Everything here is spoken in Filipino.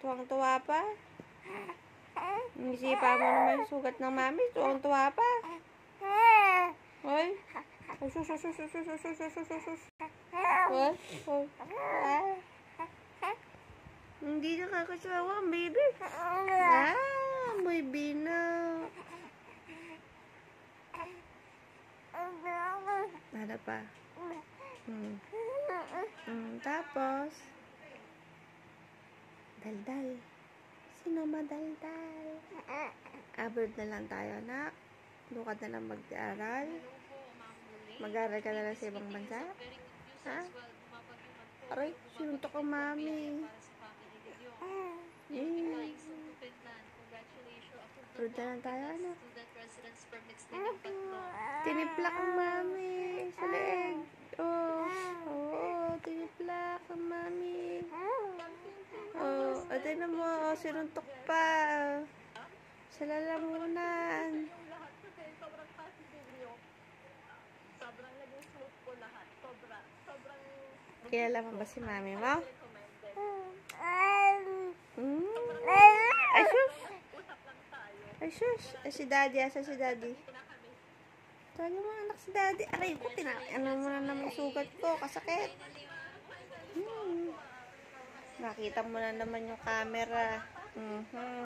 Tuwang-tuwa pa. Isipa mo naman yung sugat ng mami. Tuwang-tuwa pa. Hoy. Ay, sus. What? Hindi nakakasawa ang baby. May bina. Ano pa? Tapos, daldal. Sino madaldal? Abroad na lang tayo, anak. Lukad na lang mag-aral. Mag-aral ka na lang sa ibang bansa? Ha? Aray, sinuntok ang mami. Abroad na lang tayo, anak. Tiniplak ang mami sa leeg. Oo, tiniplak ang mami. At na mo, sinuntok pa. Sa lalamunan. Kilala mo ba si mami mo? Ay, sus! Ay, sus! Ay, si daddy. Asa si daddy? Tawag mo anak si daddy. Aray ko, ano mo na naman sugat ko. Kasakit. Nakita mo na naman yung camera.